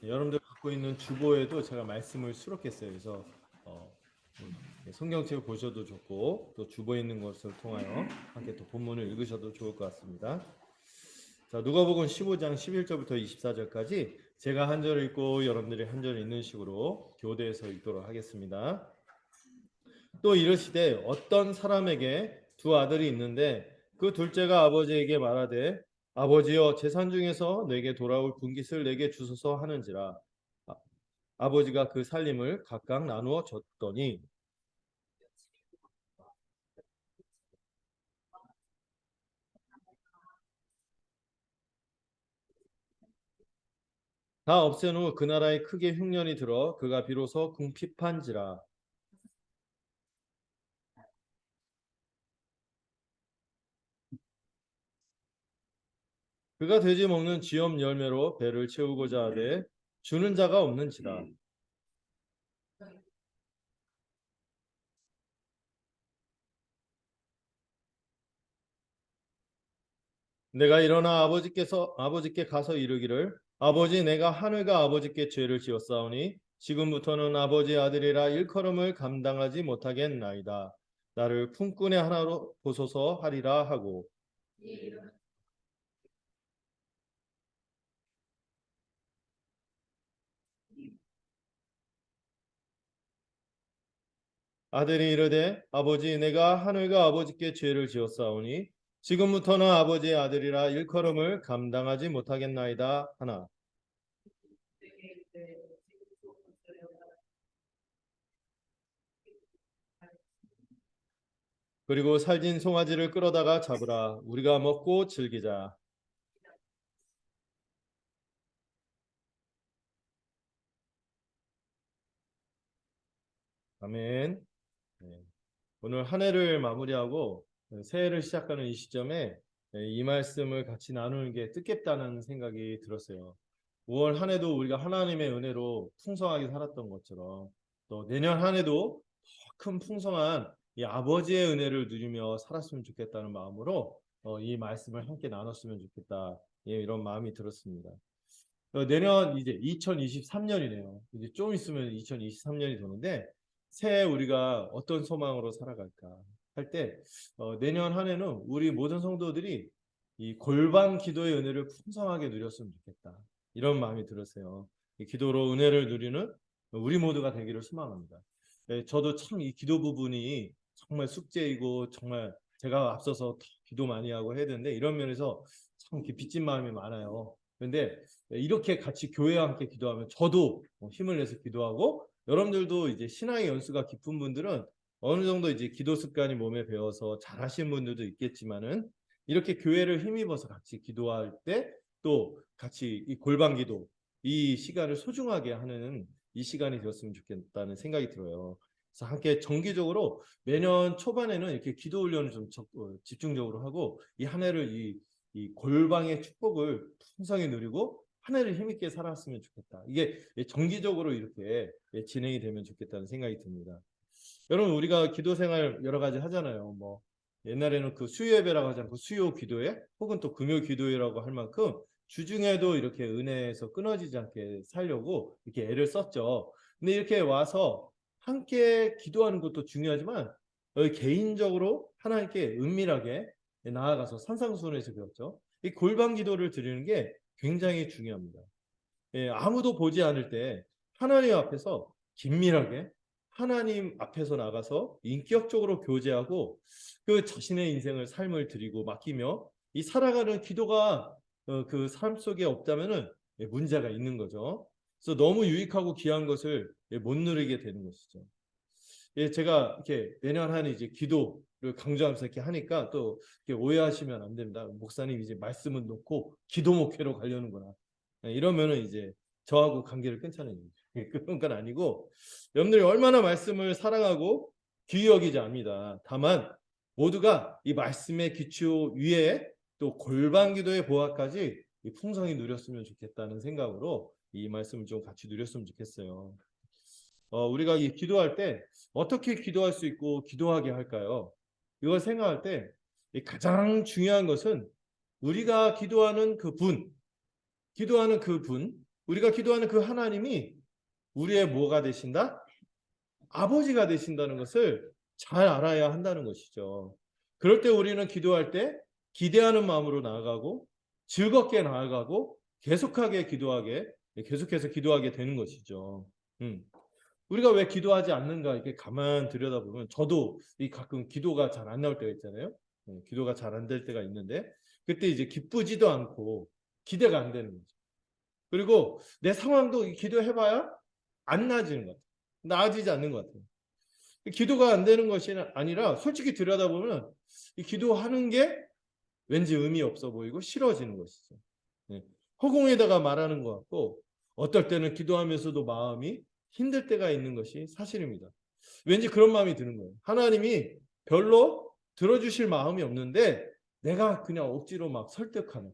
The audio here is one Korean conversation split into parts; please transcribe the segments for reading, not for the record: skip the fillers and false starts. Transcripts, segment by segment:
여러분들 갖고 있는 주보에도 제가 말씀을 수록했어요. 그래서 어, 성경책 보셔도 좋고 또 주보에 있는 것을 통하여 함께 또 본문을 읽으셔도 좋을 것 같습니다. 자, 누가복음 15장 11절부터 24절까지 제가 한 절 읽고 여러분들이 한 절 읽는 식으로 교대해서 읽도록 하겠습니다. 또 이르시되 어떤 사람에게 두 아들이 있는데 그 둘째가 아버지에게 말하되 아버지여 재산 중에서 내게 돌아올 분깃을 내게 주소서 하는지라. 아버지가 그 살림을 각각 나누어 줬더니 다 없앤 후 그 나라에 크게 흉년이 들어 그가 비로소 궁핍한지라. 그가 돼지 먹는 쥐염 열매로 배를 채우고자 하되 주는 자가 없는지라. 내가 일어나 아버지께 가서 이르기를 아버지 내가 하늘과 아버지께 죄를 지었사오니 지금부터는 아버지 아들이라 일컬음을 감당하지 못하겠나이다. 나를 품꾼의 하나로 보소서 하리라 하고 아들이 이르되 아버지 내가 하늘과 아버지께 죄를 지었사오니 지금부터는 아버지의 아들이라 일컬음을 감당하지 못하겠나이다 하나. 그리고 살진 송아지를 끌어다가 잡으라 우리가 먹고 즐기자. 아멘. 네. 오늘 한 해를 마무리하고 새해를 시작하는 이 시점에 이 말씀을 같이 나누는 게 뜻깊다는 생각이 들었어요. 5월 한 해도 우리가 하나님의 은혜로 풍성하게 살았던 것처럼 또 내년 한 해도 더 큰 풍성한 이 아버지의 은혜를 누리며 살았으면 좋겠다는 마음으로 이 말씀을 함께 나눴으면 좋겠다. 예, 이런 마음이 들었습니다. 내년 이제 2023년이네요. 이제 좀 있으면 2023년이 되는데 새해 우리가 어떤 소망으로 살아갈까 할 때 내년 한 해는 우리 모든 성도들이 이 골방 기도의 은혜를 풍성하게 누렸으면 좋겠다. 이런 마음이 들었어요. 이 기도로 은혜를 누리는 우리 모두가 되기를 소망합니다. 네, 저도 참 이 기도 부분이 정말 숙제이고 정말 제가 앞서서 더 기도 많이 하고 해야 되는데 이런 면에서 참 이렇게 빚진 마음이 많아요. 그런데 이렇게 같이 교회와 함께 기도하면 저도 힘을 내서 기도하고 여러분들도 이제 신앙의 연수가 깊은 분들은 어느 정도 이제 기도 습관이 몸에 배어서 잘하시는 분들도 있겠지만은 이렇게 교회를 힘입어서 같이 기도할 때 또 같이 이 골방 기도 이 시간을 소중하게 하는 이 시간이 되었으면 좋겠다는 생각이 들어요. 그래서 함께 정기적으로 매년 초반에는 이렇게 기도 훈련을 좀 집중적으로 하고 이 한 해를 이 골방의 축복을 풍성히 누리고 한 해를 힘있게 살았으면 좋겠다. 이게 정기적으로 이렇게 진행이 되면 좋겠다는 생각이 듭니다. 여러분 우리가 기도 생활 여러 가지 하잖아요. 뭐 옛날에는 그 수요 예배라고 하지 않고 수요 기도회 혹은 또 금요 기도회라고 할 만큼 주중에도 이렇게 은혜에서 끊어지지 않게 살려고 이렇게 애를 썼죠. 근데 이렇게 와서 함께 기도하는 것도 중요하지만 개인적으로 하나님께 은밀하게 나아가서 산상수훈에서 배웠죠. 이 골방 기도를 드리는 게 굉장히 중요합니다. 예, 아무도 보지 않을 때 하나님 앞에서 긴밀하게 하나님 앞에서 나가서 인격적으로 교제하고 그 자신의 인생을 삶을 드리고 맡기며 이 살아가는 기도가 그 삶 속에 없다면은 문제가 있는 거죠. 그래서 너무 유익하고 귀한 것을 못 누리게 되는 것이죠. 예, 제가 이렇게 매년 하는 이제 기도를 강조하면서 이렇게 하니까 또 이렇게 오해하시면 안 됩니다. 목사님 이제 말씀은 놓고 기도 목회로 가려는구나. 예, 이러면은 이제 저하고 관계를 끊자는 얘기죠. 예, 그런 건 아니고 여러분들이 얼마나 말씀을 사랑하고 귀히 여기지 압니다. 다만 모두가 이 말씀의 기초 위에 또 골방 기도의 보화까지 이 풍성히 누렸으면 좋겠다는 생각으로 이 말씀을 좀 같이 누렸으면 좋겠어요. 우리가 이 기도할 때 어떻게 기도할 수 있고 기도하게 할까요? 이걸 생각할 때 가장 중요한 것은 우리가 기도하는 그 분, 우리가 기도하는 그 하나님이 우리의 뭐가 되신다? 아버지가 되신다는 것을 잘 알아야 한다는 것이죠. 그럴 때 우리는 기도할 때 기대하는 마음으로 나아가고 즐겁게 나아가고 계속해서 기도하게 되는 것이죠. 우리가 왜 기도하지 않는가 이렇게 가만 들여다보면 저도 가끔 기도가 잘 안 나올 때가 있잖아요. 기도가 잘 안 될 때가 있는데 그때 이제 기쁘지도 않고 기대가 안 되는 거죠. 그리고 내 상황도 기도해봐야 안 나아지는 것 같아요. 나아지지 않는 것 같아요. 기도가 안 되는 것이 아니라 솔직히 들여다보면 이 기도하는 게 왠지 의미 없어 보이고 싫어지는 것이죠. 허공에다가 말하는 것 같고 어떨 때는 기도하면서도 마음이 힘들 때가 있는 것이 사실입니다. 왠지 그런 마음이 드는 거예요. 하나님이 별로 들어주실 마음이 없는데 내가 그냥 억지로 막 설득하는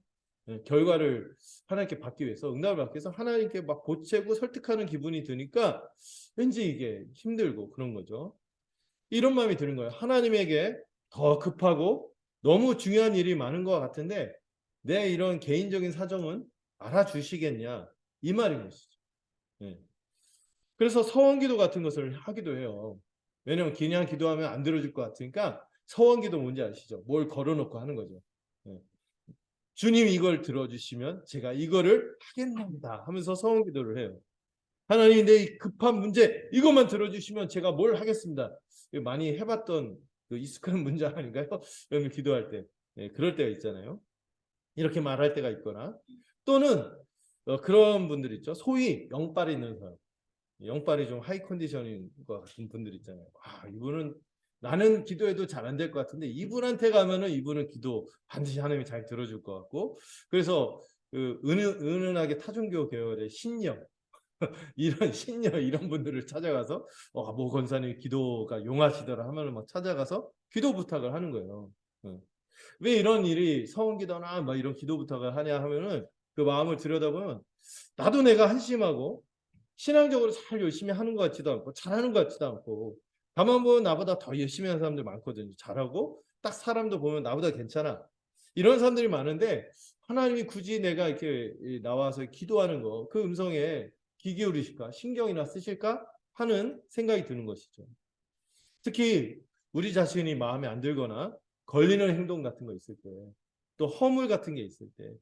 결과를 하나님께 받기 위해서 응답을 받기 위해서 하나님께 막 보채고 설득하는 기분이 드니까 왠지 이게 힘들고 그런 거죠. 이런 마음이 드는 거예요. 하나님에게 더 급하고 너무 중요한 일이 많은 것 같은데 내 이런 개인적인 사정은 알아주시겠냐 이 말인 것이죠. 그래서 서원기도 같은 것을 하기도 해요. 왜냐하면 그냥 기도하면 안 들어줄 것 같으니까 서원기도 뭔지 아시죠? 뭘 걸어놓고 하는 거죠. 주님 이걸 들어주시면 제가 이거를 하겠습니다 하면서 서원기도를 해요. 하나님 내 급한 문제 이것만 들어주시면 제가 뭘 하겠습니다. 많이 해봤던 그 익숙한 문제 아닌가요? 여러분 기도할 때 그럴 때가 있잖아요. 이렇게 말할 때가 있거나 또는 그런 분들 있죠. 소위 영빨이 있는 사람. 영빨이 좀 하이 컨디션인 것 같은 분들 있잖아요. 이분은 나는 기도해도 잘 안 될 것 같은데 이분한테 가면은 이분은 기도 반드시 하나님이 잘 들어줄 것 같고 그래서 그 은은하게 타종교 계열의 신령 이런 분들을 찾아가서 뭐 권사님 기도가 용하시더라 하면은 막 찾아가서 기도 부탁을 하는 거예요. 왜 이런 일이 서원기도나 막 이런 기도 부탁을 하냐 하면은 그 마음을 들여다보면 나도 내가 한심하고 신앙적으로 잘 열심히 하는 것 같지도 않고 잘하는 것 같지도 않고 가만 보면 나보다 더 열심히 하는 사람들 많거든요. 잘하고 딱 사람도 보면 나보다 괜찮아. 이런 사람들이 많은데 하나님이 굳이 내가 이렇게 나와서 기도하는 거 그 음성에 귀 기울이실까 신경이나 쓰실까 하는 생각이 드는 것이죠. 특히 우리 자신이 마음에 안 들거나 걸리는 행동 같은 거 있을 때 또 허물 같은 게 있을 때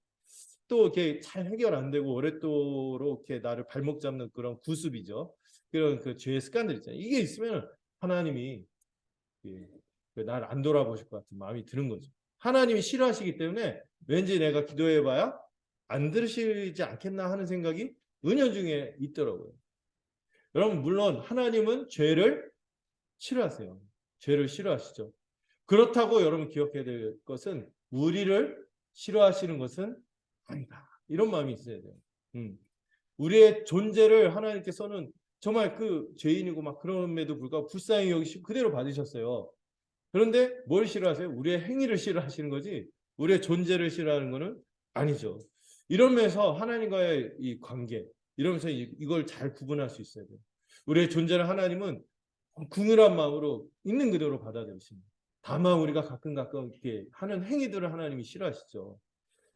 또 이렇게 잘 해결 안 되고 오랫도록 이렇게 나를 발목 잡는 그런 구습이죠. 그런 그 죄의 습관들 있잖아요. 이게 있으면 하나님이 날 안 돌아보실 것 같은 마음이 드는 거죠. 하나님이 싫어하시기 때문에 왠지 내가 기도해봐야 안 들으시지 않겠나 하는 생각이 은연중에 있더라고요. 여러분 물론 하나님은 죄를 싫어하세요. 죄를 싫어하시죠. 그렇다고 여러분 기억해야 될 것은 우리를 싫어하시는 것은 아니다. 이런 마음이 있어야 돼요. 우리의 존재를 하나님께서는 정말 그 죄인이고 막 그럼에도 불구하고 불쌍히 여기시고 그대로 받으셨어요. 그런데 뭘 싫어하세요? 우리의 행위를 싫어하시는 거지 우리의 존재를 싫어하는 것은 아니죠. 이러면서 하나님과의 이 관계 이러면서 이걸 잘 구분할 수 있어야 돼요. 우리의 존재를 하나님은 궁휼한 마음으로 있는 그대로 받아들이십니다. 다만 우리가 가끔 이렇게 하는 행위들을 하나님이 싫어하시죠.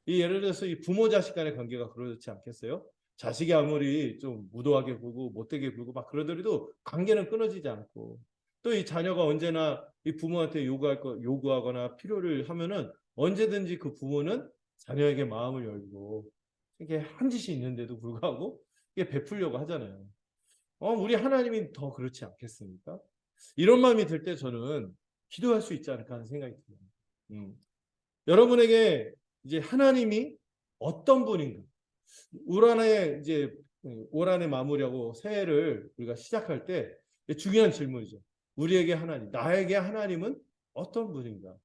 예를 들어서 이 부모 자식 간의 관계가 그렇지 않겠어요? 자식이 아무리 좀 무도하게 굴고 못되게 굴고 막 그러더라도 관계는 끊어지지 않고 또 이 자녀가 언제나 이 부모한테 요구하거나 필요를 하면은 언제든지 그 부모는 자녀에게 마음을 열고 이게 한 짓이 있는데도 불구하고 이게 베풀려고 하잖아요. 우리 하나님이 더 그렇지 않겠습니까? 이런 마음이 들 때 저는 기도할 수 있지 않을까 하는 생각이 듭니다. 여러분에게 이제 하나님이 어떤 분인가? 올 한해 마무리하고 새해를 우리가 시작할 때 중요한 질문이죠. 우리에게 하나님, 나에게 하나님은 어떤 분인가?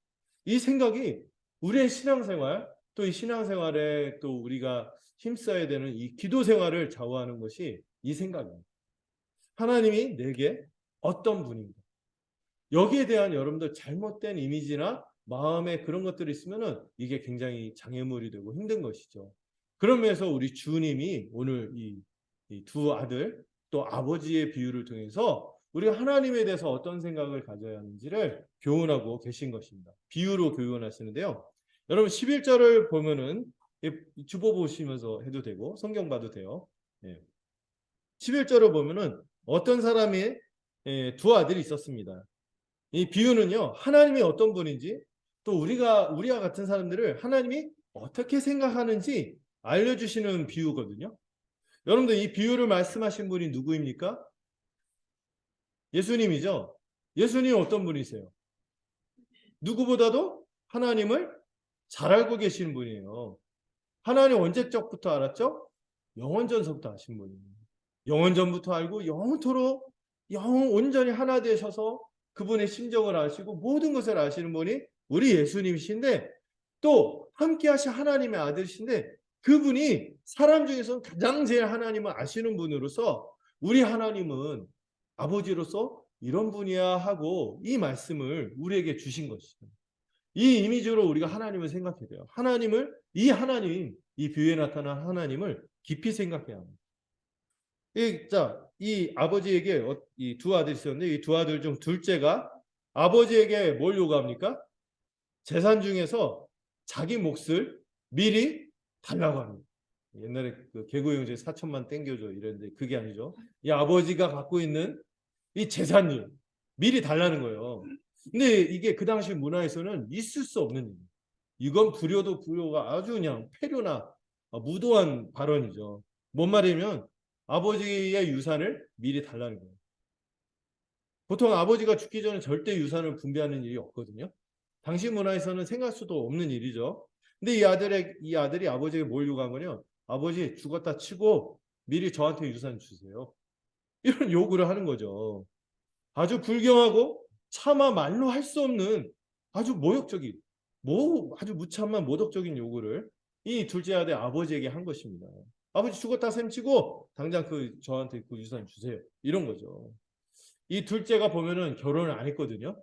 이 생각이 우리의 신앙생활, 또 이 신앙생활에 또 우리가 힘써야 되는 이 기도 생활을 좌우하는 것이 이 생각입니다. 하나님이 내게 어떤 분인가? 여기에 대한 여러분들 잘못된 이미지나 마음에 그런 것들이 있으면은 이게 굉장히 장애물이 되고 힘든 것이죠. 그러면서 우리 주님이 오늘 이 두 아들 또 아버지의 비유를 통해서 우리가 하나님에 대해서 어떤 생각을 가져야 하는지를 교훈하고 계신 것입니다. 비유로 교훈하시는데요. 여러분 11절을 보면은 주보 보시면서 해도 되고 성경 봐도 돼요. 예. 11절을 보면은 어떤 사람이 두 아들이 있었습니다. 이 비유는요, 하나님이 어떤 분인지 또 우리와 같은 사람들을 하나님이 어떻게 생각하는지 알려주시는 비유거든요. 여러분들 이 비유를 말씀하신 분이 누구입니까? 예수님이죠. 예수님은 어떤 분이세요? 누구보다도 하나님을 잘 알고 계시는 분이에요. 하나님 언제적부터 알았죠? 영원전서부터 아신 분이에요. 영원전부터 알고 영원토록 온전히 하나 되셔서 그분의 심정을 아시고 모든 것을 아시는 분이 우리 예수님이신데, 또 함께 하신 하나님의 아들이신데, 그분이 사람 중에서 가장 제일 하나님을 아시는 분으로서 우리 하나님은 아버지로서 이런 분이야 하고 이 말씀을 우리에게 주신 것이죠. 이 이미지로 우리가 하나님을 생각해야 돼요. 이 비유에 나타난 하나님을 깊이 생각해야 합니다. 이 아버지에게 이 두 아들이 있었는데, 이 두 아들 중 둘째가 아버지에게 뭘 요구합니까? 재산 중에서 자기 몫을 미리 달라고 합니다. 옛날에 그 개구용제 4천만 땡겨줘 이랬는데 그게 아니죠. 이 아버지가 갖고 있는 이 재산을 미리 달라는 거예요. 근데 이게 그 당시 문화에서는 있을 수 없는 일이에요. 이건 불효도 불효가 아주 그냥 폐륜나 무도한 발언이죠. 뭔 말이냐면 아버지의 유산을 미리 달라는 거예요. 보통 아버지가 죽기 전에 절대 유산을 분배하는 일이 없거든요. 당시 문화에서는 생각할 수도 없는 일이죠. 근데 이 아들이 아버지에게 뭘 요구한 거냐? 아버지 죽었다 치고 미리 저한테 유산 주세요. 이런 요구를 하는 거죠. 아주 불경하고 차마 말로 할 수 없는 아주 모욕적인, 아주 무참한 모독적인 요구를 이 둘째 아들 아버지에게 한 것입니다. 아버지 죽었다 셈치고 당장 저한테 그 유산 주세요. 이런 거죠. 이 둘째가 보면은 결혼을 안 했거든요.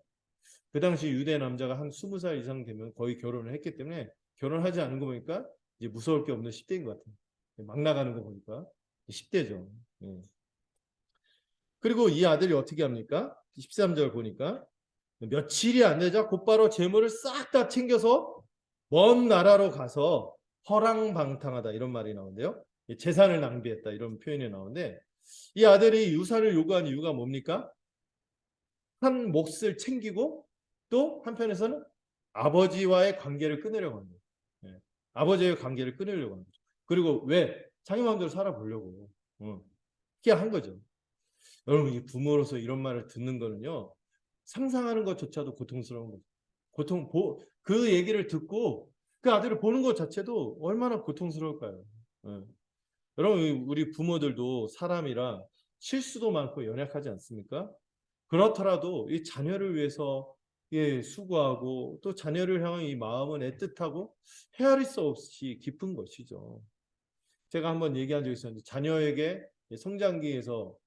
그 당시 유대 남자가 한 20살 이상 되면 거의 결혼을 했기 때문에 결혼하지 않은 거 보니까 이제 무서울 게 없는 10대인 것 같아요. 막 나가는 거 보니까 10대죠. 예. 그리고 이 아들이 어떻게 합니까? 13절 보니까 며칠이 안 되자 곧바로 재물을 싹 다 챙겨서 먼 나라로 가서 허랑방탕하다 이런 말이 나오는데요. 재산을 낭비했다 이런 표현이 나오는데, 이 아들이 유산을 요구한 이유가 뭡니까? 한 몫을 챙기고 또 한편에서는 아버지와의 관계를 끊으려고 합니다. 예. 아버지의 관계를 끊으려고 합니다. 그리고 왜? 자기 마음대로 살아보려고. 그렇게 한 거죠. 여러분, 이 부모로서 이런 말을 듣는 거는요, 상상하는 것조차도 고통스러운 거죠. 그 얘기를 듣고 그 아들을 보는 것 자체도 얼마나 고통스러울까요? 예. 여러분, 우리 부모들도 사람이라 실수도 많고 연약하지 않습니까? 그렇더라도 이 자녀를 위해서 수고하고 또 자녀를 향한 이 마음은 애틋하고 헤아릴 수 없이 깊은 것이죠. 제가 한번 얘기한 적이 있었는데, 자녀에게 성장기에서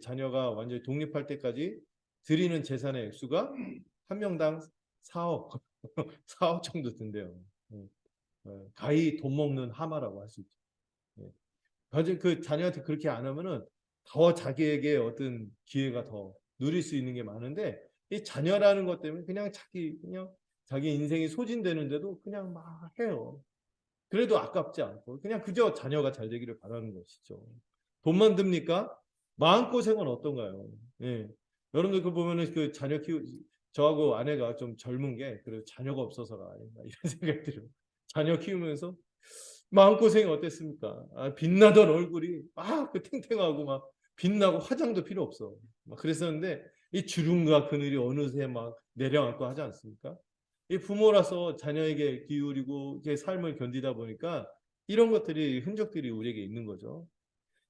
자녀가 완전히 독립할 때까지 드리는 재산의 액수가 한 명당 4억, 4억 정도 든대요. 가히 돈 먹는 하마라고 할 수 있죠. 그 자녀한테 그렇게 안 하면은 더 자기에게 어떤 기회가 더 누릴 수 있는 게 많은데, 이 자녀라는 것 때문에 그냥 자기 인생이 소진되는데도 그냥 막 해요. 그래도 아깝지 않고 그냥 그저 자녀가 잘 되기를 바라는 것이죠. 돈만 듭니까? 마음고생은 어떤가요? 예. 여러분들 그 보면은 저하고 아내가 좀 젊은 게 그래도 자녀가 없어서가 아닌가 이런 생각이 들어요. 자녀 키우면서 마음고생이 어땠습니까? 빛나던 얼굴이 막 탱탱하고 막 빛나고 화장도 필요 없어. 막 그랬었는데 이 주름과 그늘이 어느새 막 내려앉고 하지 않습니까? 이 부모라서 자녀에게 기울이고 삶을 견디다 보니까 이런 흔적들이 우리에게 있는 거죠.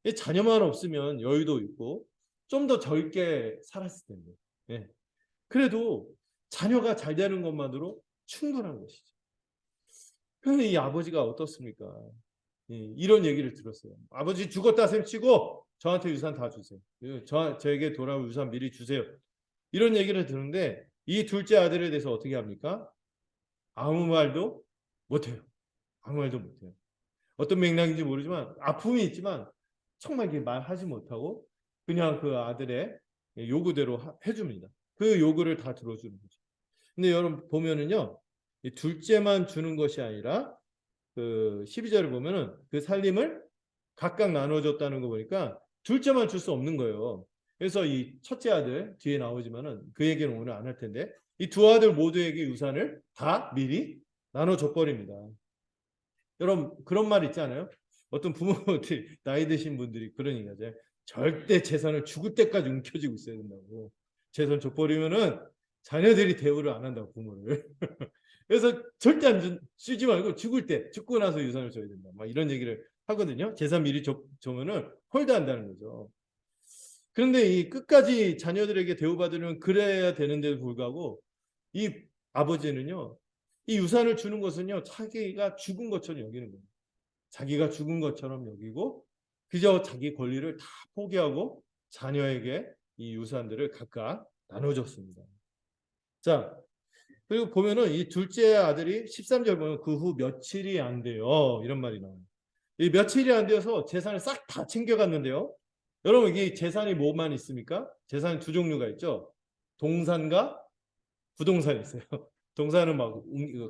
이 자녀만 없으면 여유도 있고 좀 더 젊게 살았을 텐데. 예. 그래도 자녀가 잘 되는 것만으로 충분한 것이죠. 그런데 이 아버지가 어떻습니까? 이런 얘기를 들었어요. 아버지 죽었다 셈치고 저한테 유산 다 주세요. 저에게 돌아올 유산 미리 주세요. 이런 얘기를 듣는데 이 둘째 아들에 대해서 어떻게 합니까? 아무 말도 못해요. 아무 말도 못해요. 어떤 맥락인지 모르지만 아픔이 있지만 정말 말하지 못하고 그냥 그 아들의 요구대로 해줍니다. 그 요구를 다 들어주는 거죠. 근데 여러분 보면은요, 이 둘째만 주는 것이 아니라 그 12절을 보면은 그 살림을 각각 나눠줬다는 거 보니까 둘째만 줄 수 없는 거예요. 그래서 이 첫째 아들 뒤에 나오지만은 그 얘기는 오늘 안 할 텐데 이 두 아들 모두에게 유산을 다 미리 나눠줘 버립니다. 여러분 그런 말 있지 않아요? 어떤 부모들이 나이 드신 분들이 그런 얘기하죠. 절대 재산을 죽을 때까지 움켜쥐고 있어야 된다고. 재산 줘버리면은 자녀들이 대우를 안 한다고 부모를. 그래서 절대 안 쓰지 말고 죽고 나서 유산을 줘야 된다. 막 이런 얘기를 하거든요. 재산 미리 줘면은 홀드한다는 거죠. 그런데 이 끝까지 자녀들에게 대우받으려면 그래야 되는데도 불구하고 이 아버지는요. 이 유산을 주는 것은요. 자기가 죽은 것처럼 여기는 거예요. 자기가 죽은 것처럼 여기고 그저 자기 권리를 다 포기하고 자녀에게 이 유산들을 각각 나눠줬습니다. 자, 그리고 보면은 이 둘째 아들이 13절 보면 그 후 며칠이 안 돼요. 이런 말이 나와요. 이 며칠이 안 되어서 재산을 싹 다 챙겨갔는데요. 여러분 이게 재산이 뭐만 있습니까? 재산이 두 종류가 있죠. 동산과 부동산이 있어요. 동산은 막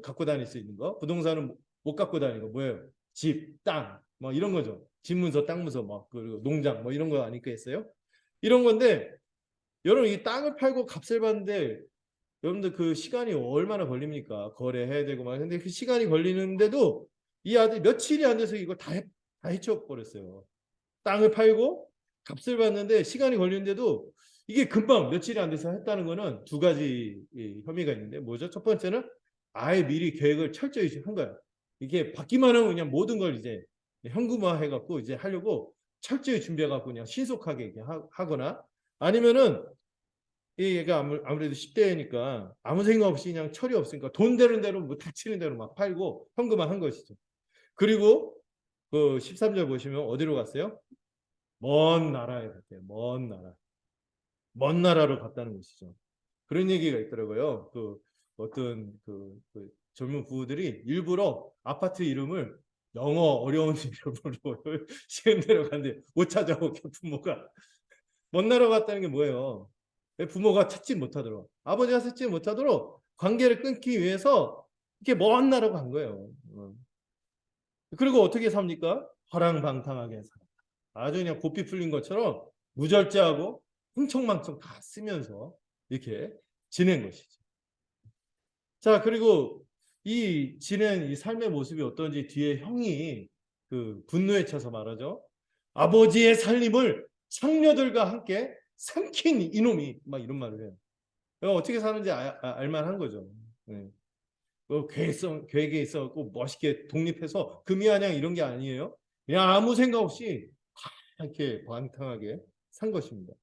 갖고 다닐 수 있는 거, 부동산은 못 갖고 다니는 거 뭐예요? 집, 땅, 뭐 이런 거죠. 집문서, 땅문서, 막 그리고 농장, 뭐 이런 거 아니겠어요? 이런 건데 여러분 이 땅을 팔고 값을 받는데 여러분들 그 시간이 얼마나 걸립니까? 거래해야 되고 막 근데 그 시간이 걸리는데도 이 아들 며칠이 안 돼서 이거 다 해쳐 버렸어요. 땅을 팔고 값을 받는데 시간이 걸리는데도 이게 금방 며칠이 안 돼서 했다는 거는 두 가지 혐의가 있는데 뭐죠? 첫 번째는 아예 미리 계획을 철저히 한 거예요. 이게 받기만 하면 그냥 모든 걸 이제 현금화 해갖고 이제 하려고 철저히 준비해갖고 그냥 신속하게 하거나 아니면은 얘가 아무래도 10대니까 아무 생각 없이 그냥 철이 없으니까 돈 되는 대로 뭐 닥치는 대로 막 팔고 현금화 한 것이죠. 그리고 그 13절 보시면 어디로 갔어요? 먼 나라에 갔대요. 먼 나라. 먼 나라로 갔다는 것이죠. 그런 얘기가 있더라고요. 그 어떤 그 젊은 부부들이 일부러 아파트 이름을 영어 어려운 이름으로 시간 대로 갔는데 못 찾아오고 부모가 먼 나라 갔다는 게 뭐예요? 부모가 찾지 못하도록 아버지가 찾지 못하도록 관계를 끊기 위해서 이렇게 먼 나라로 간 거예요. 그리고 어떻게 삽니까? 허랑방탕하게 살아. 아주 그냥 고삐 풀린 것처럼 무절제하고 흥청망청 다 쓰면서 이렇게 지낸 것이죠. 자, 그리고 이 지낸 이 삶의 모습이 어떤지 뒤에 형이 그 분노에 차서 말하죠. 아버지의 살림을 창녀들과 함께 삼킨 이놈이 막 이런 말을 해요. 어떻게 사는지 알만한 거죠. 네. 계획에 있어갖고 멋있게 독립해서 금이한양 이런 게 아니에요. 그냥 아무 생각 없이 이렇게 방탕하게 산 것입니다.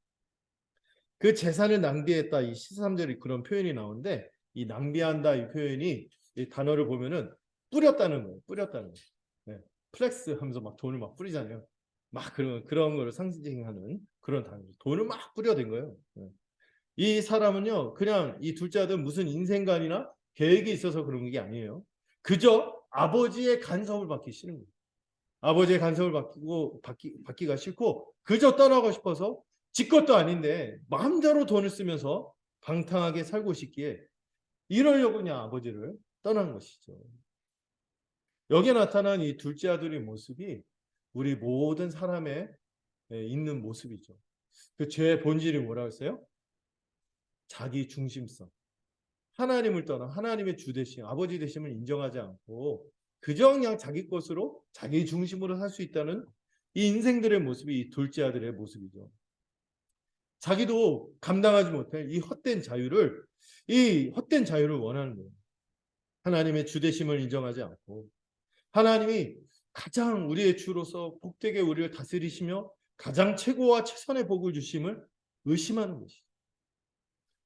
그 재산을 낭비했다 이 13절에 그런 표현이 나오는데 이 낭비한다 이 표현이 이 단어를 보면은 뿌렸다는 거예요. 뿌렸다는 거예요. 네. 플렉스 하면서 막 돈을 막 뿌리잖아요. 막 그런 거를 상징하는 그런 단어. 돈을 막 뿌려댄 거예요. 네. 이 사람은요, 그냥 이 둘째 아들 무슨 인생관이나 계획이 있어서 그런 게 아니에요. 그저 아버지의 간섭을 받기 싫은 거예요. 아버지의 간섭을 받기가 싫고 그저 떠나고 싶어서 지 것도 아닌데 마음대로 돈을 쓰면서 방탕하게 살고 싶기에 이러려고 그냥 아버지를 떠난 것이죠. 여기에 나타난 이 둘째 아들의 모습이 우리 모든 사람의 있는 모습이죠. 그 죄의 본질이 뭐라고 했어요? 자기 중심성. 하나님을 떠나 하나님의 주 되심, 아버지 되심을 인정하지 않고 그저 그냥 자기 것으로 자기 중심으로 살 수 있다는 이 인생들의 모습이 이 둘째 아들의 모습이죠. 자기도 감당하지 못할 이 헛된 자유를 원하는 거예요. 하나님의 주 되심을 인정하지 않고 하나님이 가장 우리의 주로서 복되게 우리를 다스리시며 가장 최고와 최선의 복을 주심을 의심하는 것이죠.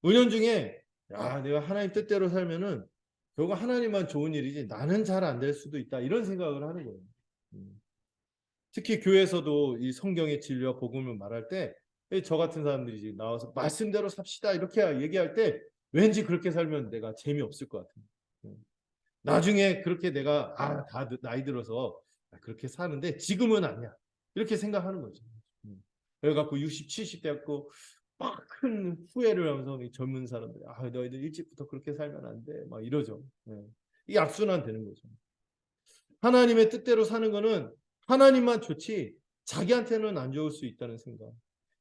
은연중에 내가 하나님 뜻대로 살면은 결국 하나님만 좋은 일이지 나는 잘 안 될 수도 있다 이런 생각을 하는 거예요. 특히 교회에서도 이 성경의 진리와 복음을 말할 때 저 같은 사람들이 나와서 말씀대로 삽시다 이렇게 얘기할 때 왠지 그렇게 살면 내가 재미없을 것 같아요. 나중에 그렇게 내가 다 나이 들어서 그렇게 사는데 지금은 아니야 이렇게 생각하는 거죠. 그래갖고 60, 70대 갖고 막 큰 후회를 하면서 이 젊은 사람들이 너희들 일찍부터 그렇게 살면 안 돼 막 이러죠. 이게 악순환 되는 거죠. 하나님의 뜻대로 사는 거는 하나님만 좋지 자기한테는 안 좋을 수 있다는 생각.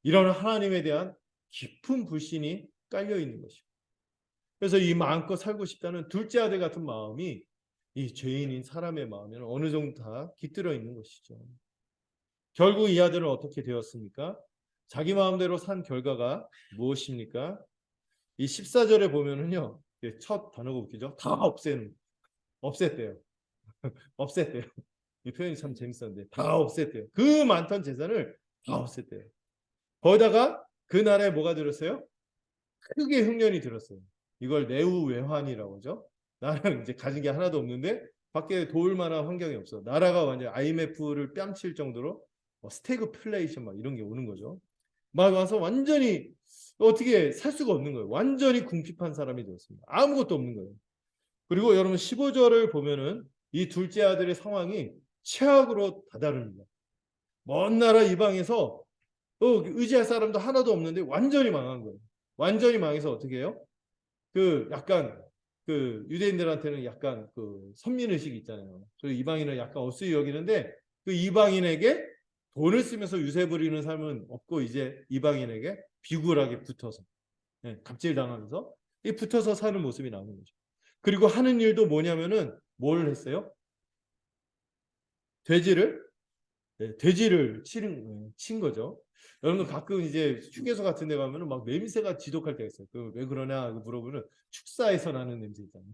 이런 하나님에 대한 깊은 불신이 깔려 있는 것이고. 그래서 이 마음껏 살고 싶다는 둘째 아들 같은 마음이 이 죄인인 사람의 마음에는 어느 정도 다 깃들어 있는 것이죠. 결국 이 아들은 어떻게 되었습니까? 자기 마음대로 산 결과가 무엇입니까? 이 14절에 보면은요, 첫 단어가 웃기죠? 다 없앴대요. 없앴대요. 이 표현이 참 재밌었는데, 다 없앴대요. 그 많던 재산을 다 없앴대요. 거기다가 그날에 뭐가 들었어요? 크게 흉년이 들었어요. 이걸 내후외환이라고 하죠. 나는 이제 가진 게 하나도 없는데 밖에 도울 만한 환경이 없어. 나라가 완전 IMF를 뺨칠 정도로 스태그플레이션 막 이런 게 오는 거죠. 막 와서 완전히 어떻게 살 수가 없는 거예요. 완전히 궁핍한 사람이 되었습니다. 아무것도 없는 거예요. 그리고 여러분 15절을 보면은 이 둘째 아들의 상황이 최악으로 다다릅니다. 먼 나라 이방에서 의지할 사람도 하나도 없는데 완전히 망한 거예요. 완전히 망해서 어떻게 해요? 그 약간 그 유대인들한테는 약간 그 선민의식이 있잖아요. 그 이방인을 약간 어수히 여기는데 그 이방인에게 돈을 쓰면서 유세 부리는 삶은 없고 이제 이방인에게 비굴하게 붙어서 갑질당하면서 이 붙어서 사는 모습이 나오는 거죠. 그리고 하는 일도 뭐냐면은 뭘 했어요? 돼지를 돼지를 친 거죠. 여러분 가끔 이제 휴게소 같은 데 가면은 막 냄새가 지독할 때가 있어요. 그 왜 그러냐 물어보면 축사에서 나는 냄새 있잖아요.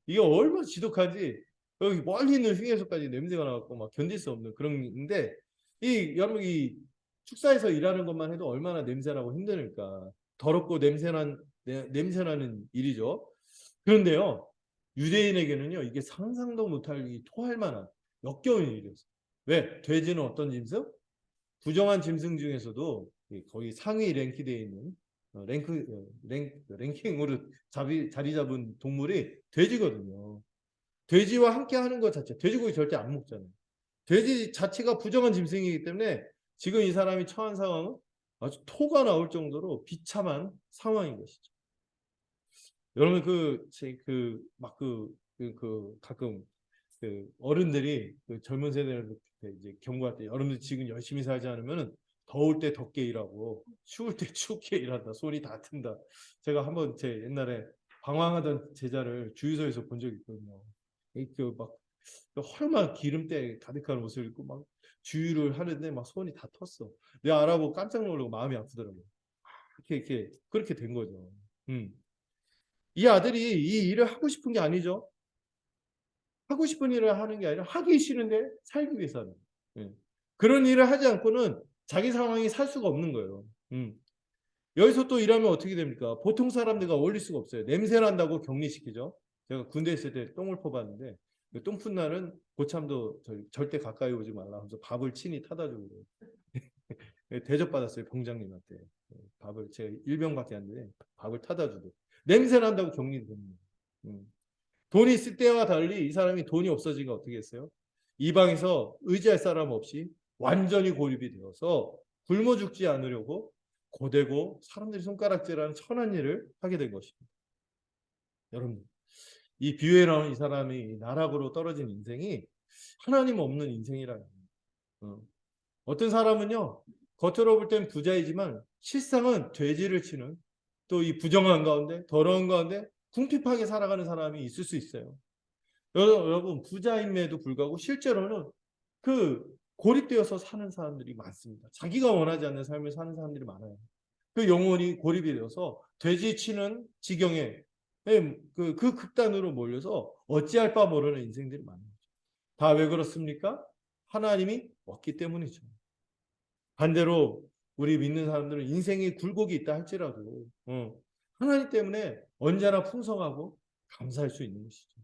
이게 얼마나 지독한지 여기 멀리 있는 휴게소까지 냄새가 나갖고 막 견딜 수 없는 그런데 이 여러분 이 축사에서 일하는 것만 해도 얼마나 냄새나고 힘드니까 더럽고 냄새나는 일이죠. 그런데요 유대인에게는요 이게 상상도 못할 이 토할 만한 역겨운 일이었어요. 왜? 돼지는 어떤 짐승? 부정한 짐승 중에서도 거의 상위 랭크되어 있는 랭킹으로 자리 잡은 동물이 돼지거든요. 돼지와 함께 하는 것 자체, 돼지고기 절대 안 먹잖아요. 돼지 자체가 부정한 짐승이기 때문에 지금 이 사람이 처한 상황은 아주 토가 나올 정도로 비참한 상황인 것이죠. 여러분 가끔 그 어른들이 그 젊은 세대를 이제 경고할 때 여러분들 지금 열심히 살지 않으면 더울 때 덥게 일하고 추울 때 춥게 일한다. 손이 다 튼다. 제가 한번 제 옛날에 방황하던 제자를 주유소에서 본 적이 있거든요. 그막 헐만 기름때 가득한 옷을 입고 막 주유를 하는데 막 손이 다 텄어. 내가 알아보고 깜짝 놀라고 마음이 아프더라고요. 이렇게 그렇게 된 거죠. 이 아들이 이 일을 하고 싶은 게 아니죠. 하고 싶은 일을 하는 게 아니라 하기 싫은데 살기 위해서 하는 거예요. 그런 일을 하지 않고는 자기 상황이 살 수가 없는 거예요. 여기서 또 일하면 어떻게 됩니까? 보통 사람들과 어울릴 수가 없어요. 냄새 난다고 격리시키죠. 제가 군대 있을 때 똥을 퍼봤는데 똥 푼 날은 고참도 절대 가까이 오지 말라 하면서 밥을 친히 타다 주고 대접받았어요. 병장님한테. 밥을 제가 일병밖에 안 되는데 밥을 타다 주고 냄새 난다고 격리됩니다. 돈이 있을 때와 달리 이 사람이 돈이 없어지니까 어떻게 했어요? 이방에서 의지할 사람 없이 완전히 고립이 되어서 굶어 죽지 않으려고 고되고 사람들이 손가락질하는 천한 일을 하게 된 것입니다. 여러분, 이 비유에 나온 이 사람이 나락으로 떨어진 인생이 하나님 없는 인생이라는 거예요. 어떤 사람은요, 겉으로 볼 땐 부자이지만 실상은 돼지를 치는 또 이 부정한 가운데 더러운 가운데 궁핍하게 살아가는 사람이 있을 수 있어요. 여러분 부자임에도 불구하고 실제로는 그 고립되어서 사는 사람들이 많습니다. 자기가 원하지 않는 삶을 사는 사람들이 많아요. 그 영혼이 고립이 되어서 돼지 치는 지경에 그 극단으로 몰려서 어찌할 바 모르는 인생들이 많아요. 다 왜 그렇습니까? 하나님이 없기 때문이죠. 반대로 우리 믿는 사람들은 인생이 굴곡이 있다 할지라도 하나님 때문에 언제나 풍성하고 감사할 수 있는 것이죠.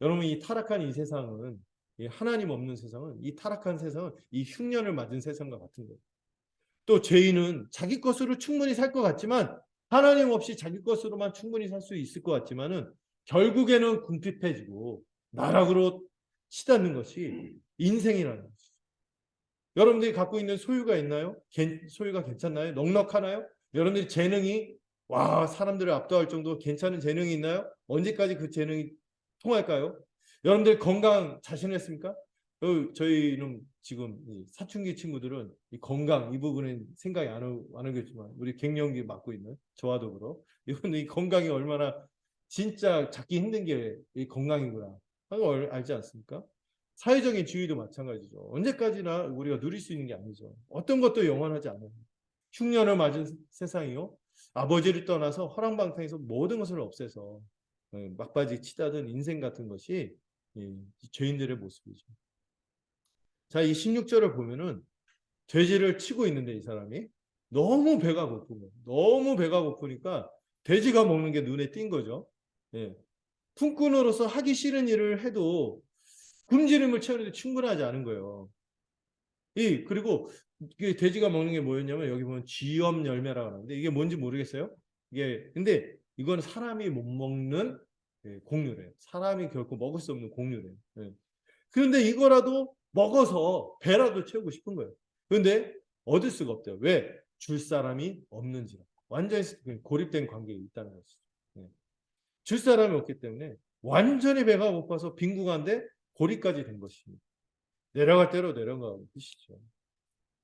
여러분 이 타락한 이 세상은 이 하나님 없는 세상은 이 타락한 세상은 이 흉년을 맞은 세상과 같은 거예요. 또 죄인은 자기 것으로 충분히 살 것 같지만 하나님 없이 자기 것으로만 충분히 살 수 있을 것 같지만은 결국에는 궁핍해지고 나락으로 치닫는 것이 인생이라는 것이죠. 여러분들이 갖고 있는 소유가 있나요? 소유가 괜찮나요? 넉넉하나요? 여러분들이 재능이 사람들을 압도할 정도로 괜찮은 재능이 있나요? 언제까지 그 재능이 통할까요? 여러분들 건강 자신했습니까? 저희는 지금 이 사춘기 친구들은 이 건강 이 부분은 생각이 안 하겠지만 우리 갱년기 맡고 있는 저와도 그렇고 이거는 이 건강이 얼마나 진짜 찾기 힘든 게 이 건강이구나 하는 걸 알지 않습니까? 사회적인 지위도 마찬가지죠. 언제까지나 우리가 누릴 수 있는 게 아니죠. 어떤 것도 영원하지 않아요. 흉년을 맞은 세상이요. 아버지를 떠나서 허랑방탕에서 모든 것을 없애서 막바지 치닫은 인생 같은 것이 이 죄인들의 모습이죠. 자, 이 16절을 보면은 돼지를 치고 있는데 이 사람이 너무 배가 고픈 거예요. 너무 배가 고프니까 돼지가 먹는 게 눈에 띈 거죠. 예. 품꾼으로서 하기 싫은 일을 해도 굶주림을 채우는데 충분하지 않은 거예요. 그리고 이게 돼지가 먹는 게 뭐였냐면 여기 보면 쥐염 열매라고 하는데 이게 뭔지 모르겠어요. 근데 이건 사람이 못 먹는 곡류래요. 사람이 결코 먹을 수 없는 곡류래요. 예. 그런데 이거라도 먹어서 배라도 채우고 싶은 거예요. 그런데 얻을 수가 없대요. 왜? 줄 사람이 없는지라. 완전히 고립된 관계에 있다는 것이죠. 예. 줄 사람이 없기 때문에 완전히 배가 고파서 빈궁한데 고립까지 된 것입니다. 내려갈 대로 내려가고 계시죠.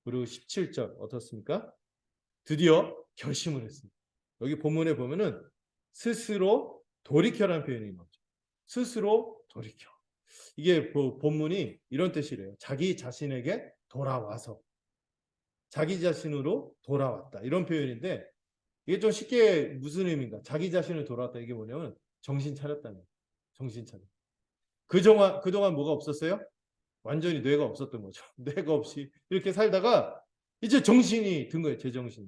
그리고 17절 어떻습니까? 드디어 결심을 했습니다. 여기 본문에 보면은 스스로 돌이켜라는 표현이 나오죠. 스스로 돌이켜. 이게 본문이 이런 뜻이래요. 자기 자신에게 돌아와서. 자기 자신으로 돌아왔다. 이런 표현인데 이게 좀 쉽게 무슨 의미인가? 자기 자신을 돌아왔다. 이게 뭐냐면 정신 차렸다는 거예요. 정신 차렸. 그동안 뭐가 없었어요? 완전히 뇌가 없었던 거죠. 뇌가 없이 이렇게 살다가 이제 정신이 든 거예요. 제정신이.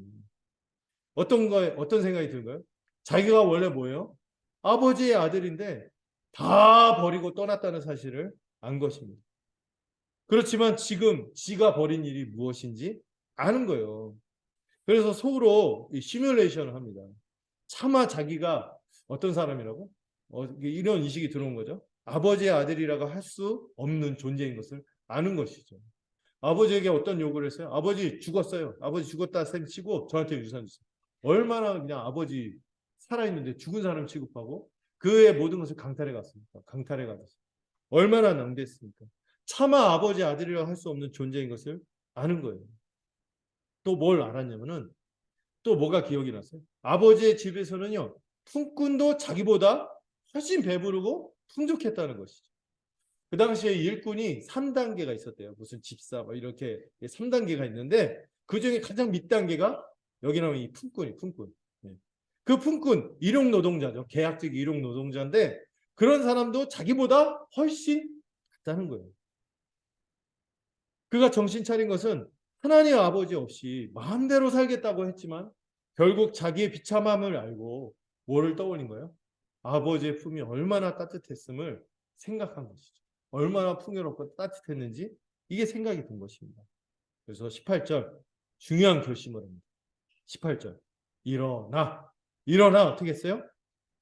어떤 생각이 들까요? 자기가 원래 뭐예요? 아버지의 아들인데 다 버리고 떠났다는 사실을 안 것입니다. 그렇지만 지금 지가 벌인 일이 무엇인지 아는 거예요. 그래서 속으로 시뮬레이션을 합니다. 차마 자기가 어떤 사람이라고? 이런 인식이 들어온 거죠. 아버지의 아들이라고 할 수 없는 존재인 것을 아는 것이죠. 아버지에게 어떤 요구를 했어요? 아버지 죽었어요. 아버지 죽었다 생치고 저한테 유산 주세요. 얼마나 그냥 아버지 살아있는데 죽은 사람 취급하고 그의 모든 것을 강탈해 갔습니까? 강탈해 갔어요. 얼마나 낭비했습니까? 차마 아버지 아들이라고 할 수 없는 존재인 것을 아는 거예요. 또 뭘 알았냐면은 또 뭐가 기억이 났어요? 아버지의 집에서는요, 품꾼도 자기보다 훨씬 배부르고 풍족했다는 것이죠. 그 당시에 일꾼이 3단계가 있었대요. 무슨 집사, 이렇게 3단계가 있는데, 그 중에 가장 밑단계가 여기 나오는 이 품꾼. 그 품꾼, 일용 노동자죠. 계약직 일용 노동자인데, 그런 사람도 자기보다 훨씬 같다는 거예요. 그가 정신 차린 것은 하나님 아버지 없이 마음대로 살겠다고 했지만 결국 자기의 비참함을 알고 뭐를 떠올린 거예요? 아버지의 품이 얼마나 따뜻했음을 생각한 것이죠. 얼마나 풍요롭고 따뜻했는지 이게 생각이 든 것입니다. 그래서 18절 중요한 결심을 합니다. 18절 일어나 어떻게 했어요?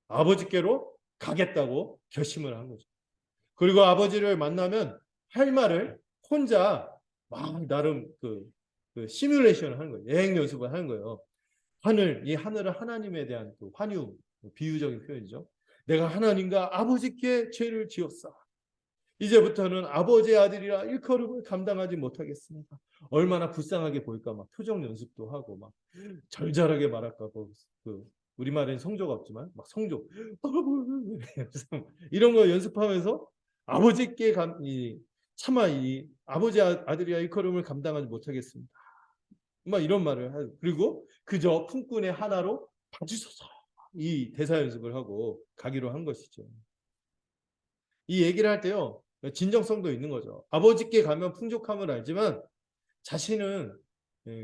아버지께로 가겠다고 결심을 한 거죠. 그리고 아버지를 만나면 할 말을 혼자 막 나름 그 시뮬레이션을 하는 거예요. 예행 연습을 하는 거예요. 이 하늘은 하나님에 대한 그 환유, 비유적인 표현이죠. 내가 하나님과 아버지께 죄를 지었사. 이제부터는 아버지의 아들이라 일컬음을 감당하지 못하겠습니다. 얼마나 불쌍하게 보일까 막 표정 연습도 하고 막 절절하게 말할까 그 우리말엔 성조가 없지만 막 성조 이런 거 연습하면서 아버지께 차마 이 아버지 아들이야 일컬음을 감당하지 못하겠습니다. 막 이런 말을 하고 그리고 그저 품꾼의 하나로 봐주소서 이 대사 연습을 하고 가기로 한 것이죠. 이 얘기를 할 때요 진정성도 있는 거죠. 아버지께 가면 풍족함을 알지만 자신은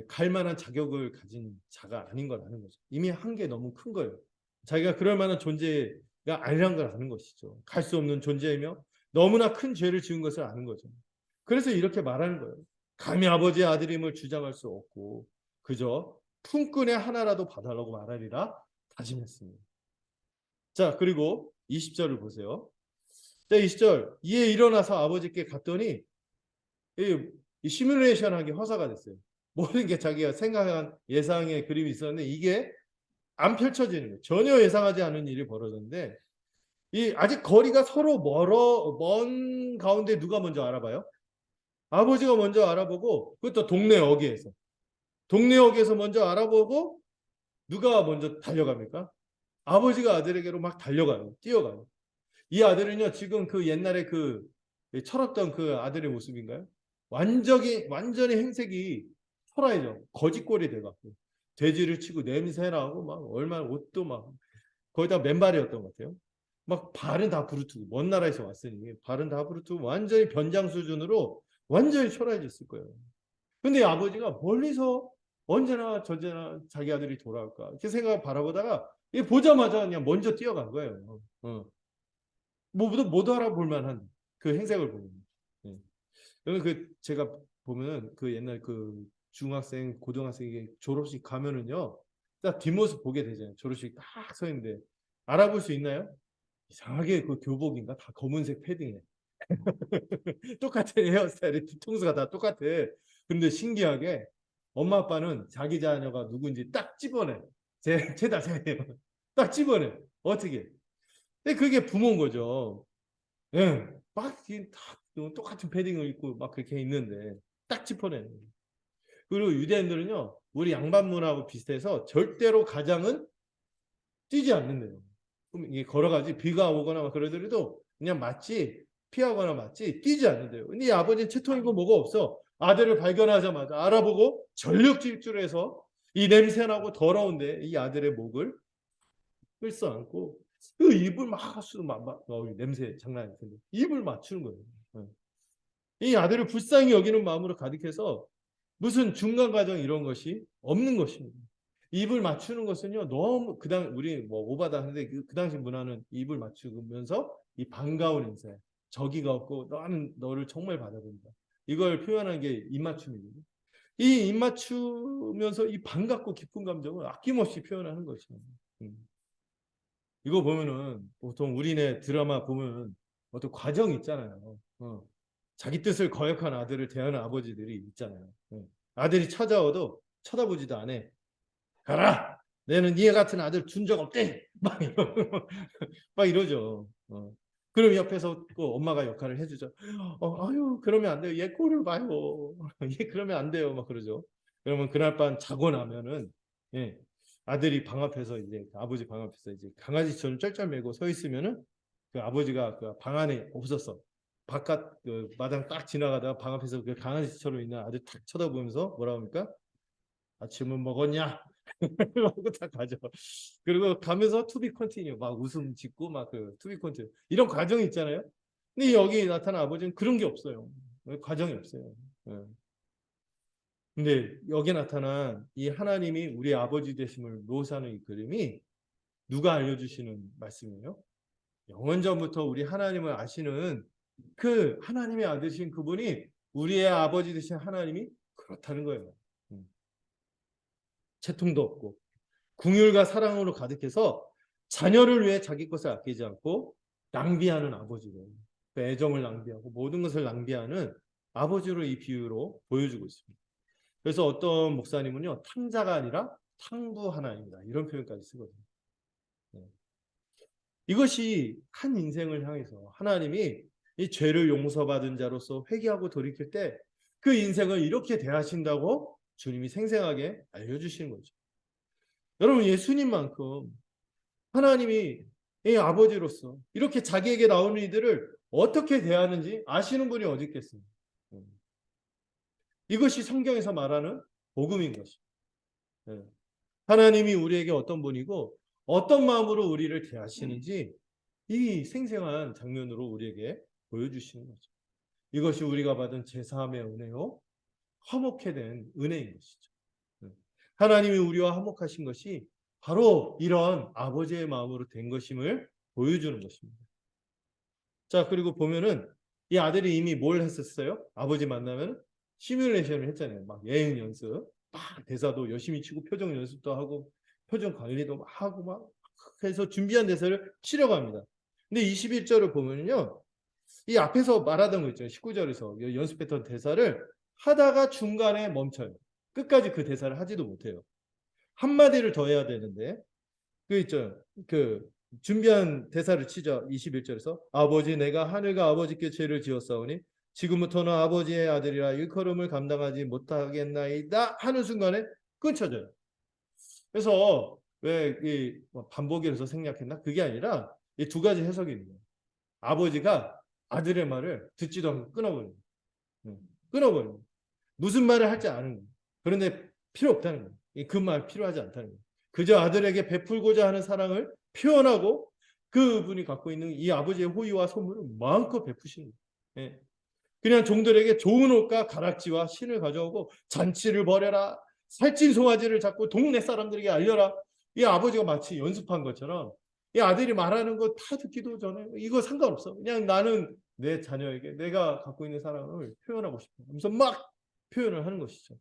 갈 만한 자격을 가진 자가 아닌 걸 아는 거죠. 이미 한 게 너무 큰 거예요. 자기가 그럴 만한 존재가 아니란 걸 아는 것이죠. 갈 수 없는 존재이며 너무나 큰 죄를 지은 것을 아는 거죠. 그래서 이렇게 말하는 거예요. 감히 아버지의 아들임을 주장할 수 없고 그저 품꾼의 하나라도 봐달라고 말하리라 다짐했습니다. 자, 그리고 20절을 보세요. 자, 20절 이에 일어나서 아버지께 갔더니 이 시뮬레이션한 게 허사가 됐어요. 모든 게 자기가 생각한 예상의 그림이 있었는데 이게 안 펼쳐지는 거예요. 전혀 예상하지 않은 일이 벌어졌는데 아직 거리가 서로 먼 가운데 누가 먼저 알아봐요? 아버지가 먼저 알아보고, 그것도 동네 어귀에서. 동네 어귀에서 먼저 알아보고, 누가 먼저 달려갑니까? 아버지가 아들에게로 막 달려가요. 뛰어가요. 이 아들은요, 지금 그 옛날에 그 철없던 그 아들의 모습인가요? 완전히 행색이 초라해져. 거짓골이 돼갖고. 돼지를 치고 냄새나고 막 얼마나 옷도 막 거의 다 맨발이었던 것 같아요. 막 발은 다 부르트고 먼 나라에서 왔으니 발은 다 부르트고 완전히 변장 수준으로 완전히 초라해졌을 거예요. 근데 아버지가 멀리서 언제나 저제나 자기 아들이 돌아올까 이렇게 생각을 바라보다가 보자마자 그냥 먼저 뛰어간 거예요. 못 알아볼 만한 그 행색을 보면. 예. 여러분 그 제가 보면 그 옛날 그 중학생, 고등학생이 졸업식 가면은요, 딱 뒷모습 보게 되잖아요. 졸업식 딱 서 있는데 알아볼 수 있나요? 이상하게 그 교복인가 다 검은색 패딩에 똑같은 헤어스타일이 뒤통수가 다 똑같아. 근데 신기하게 엄마 아빠는 자기 자녀가 누군지 딱 집어내. 쟤다 쟤예요. 딱 집어내. 어떻게? 근데 그게 부모인 거죠. 예. 다 똑같은 패딩을 입고 막 그렇게 있는데 딱 짚어내는 거예요. 그리고 유대인들은요, 우리 양반문화하고 비슷해서 절대로 가장은 뛰지 않는데요. 그럼 이게 걸어가지 비가 오거나 막 그러더라도 그냥 맞지 피하거나 맞지 뛰지 않는데요. 근데 이 아버지는 채통이고 뭐가 없어. 아들을 발견하자마자 알아보고 전력 질주해서 이 냄새나고 더러운데 이 아들의 목을 끌어안고 그 입을 냄새 장난 아닐 텐데 입을 맞추는 거예요. 이 아들을 불쌍히 여기는 마음으로 가득해서 무슨 중간 과정 이런 것이 없는 것입니다. 입을 맞추는 것은요 너무 우리 뭐 오바다 하는데 그 당시 문화는 입을 맞추면서 이 반가운 인사, 저기가 없고 나는 너를 정말 받아들인다. 이걸 표현한 게 입맞춤이거든요. 이 입맞추면서 이 반갑고 기쁜 감정을 아낌없이 표현하는 것이에요. 이거 보면은 보통 우리네 드라마 보면 어떤 과정이 있잖아요. 자기 뜻을 거역한 아들을 대하는 아버지들이 있잖아요. 아들이 찾아와도 쳐다보지도 않아. 가라! 내는 네 같은 아들 준 적 없대! 막 이러죠. 그럼 옆에서 또 엄마가 역할을 해주죠. 아유, 그러면 안 돼요. 얘 꼴을 봐요. 얘 그러면 안 돼요. 막 그러죠. 그러면 그날 밤 자고 나면은, 예, 아들이 방 앞에서 이제, 아버지 방 앞에서 이제 강아지처럼 쩔쩔매고 서 있으면은 그 아버지가 그 방 안에 없었어. 바깥 그 마당 딱 지나가다가 방 앞에서 그 강아지처럼 있는 아들 탁 쳐다보면서 뭐라고 합니까? 아침은 먹었냐? 하고 다 가죠. 그리고 가면서 투비 컨티뉴 막 웃음 짓고 막 그 투비 컨티뉴 이런 과정이 있잖아요. 근데 여기 나타난 아버지는 그런 게 없어요. 과정이 없어요. 예. 근데 여기 나타난 이 하나님이 우리 아버지 되심을 묘사하는 이 그림이 누가 알려주시는 말씀이에요? 영원전부터 우리 하나님을 아시는 그 하나님의 아들이신 그분이 우리의 아버지 되신 하나님이 그렇다는 거예요. 채통도 없고 궁율과 사랑으로 가득해서 자녀를 위해 자기 것을 아끼지 않고 낭비하는 아버지로 애정을 낭비하고 모든 것을 낭비하는 아버지로 이 비유로 보여주고 있습니다. 그래서 어떤 목사님은요 탕자가 아니라 탕부 하나입니다. 이런 표현까지 쓰거든요. 이것이 한 인생을 향해서 하나님이 이 죄를 용서받은 자로서 회개하고 돌이킬 때 그 인생을 이렇게 대하신다고 주님이 생생하게 알려주시는 거죠. 여러분 예수님만큼 하나님이 이 아버지로서 이렇게 자기에게 나오는 이들을 어떻게 대하는지 아시는 분이 어디 있겠습니까? 이것이 성경에서 말하는 복음인 것입니다. 하나님이 우리에게 어떤 분이고 어떤 마음으로 우리를 대하시는지 이 생생한 장면으로 우리에게 보여주시는 거죠. 이것이 우리가 받은 제사함의 은혜요 화목해 된 은혜인 것이죠. 하나님이 우리와 화목하신 것이 바로 이런 아버지의 마음으로 된 것임을 보여주는 것입니다. 자, 그리고 보면은 이 아들이 이미 뭘 했었어요? 아버지 만나면 시뮬레이션을 했잖아요. 막 예행 연습, 막 대사도 열심히 치고 표정 연습도 하고 표정 관리도 막 하고 막 해서 준비한 대사를 치려고 합니다. 근데 21절을 보면요. 이 앞에서 말하던 거 있잖아요. 19절에서 연습했던 대사를 하다가 중간에 멈춰요. 끝까지 그 대사를 하지도 못해요. 한마디를 더 해야 되는데 그 있죠. 그 준비한 대사를 치죠. 21절에서 아버지 내가 하늘과 아버지께 죄를 지었사오니 지금부터는 아버지의 아들이라 일컬음을 감당하지 못하겠나이다 하는 순간에 끊쳐져요. 그래서 왜 반복해서 생략했나? 그게 아니라 이 두 가지 해석이 있는 거예요. 아버지가 아들의 말을 듣지도 않고 끊어버려요. 끊어버려요. 무슨 말을 할지 아는 거예요. 그런데 필요 없다는 거예요. 그 말 필요하지 않다는 거예요. 그저 아들에게 베풀고자 하는 사랑을 표현하고 그분이 갖고 있는 이 아버지의 호의와 선물을 마음껏 베푸시는 거예요. 예. 그냥 종들에게 좋은 옷과 가락지와 신을 가져오고 잔치를 벌여라. 살찐 송아지를 잡고 동네 사람들에게 알려라. 이 아버지가 마치 연습한 것처럼 이 아들이 말하는 거 다 듣기도 전에 이거 상관없어. 그냥 나는 내 자녀에게 내가 갖고 있는 사랑을 표현하고 싶어. 그래서 막 표현을 하는 것이죠.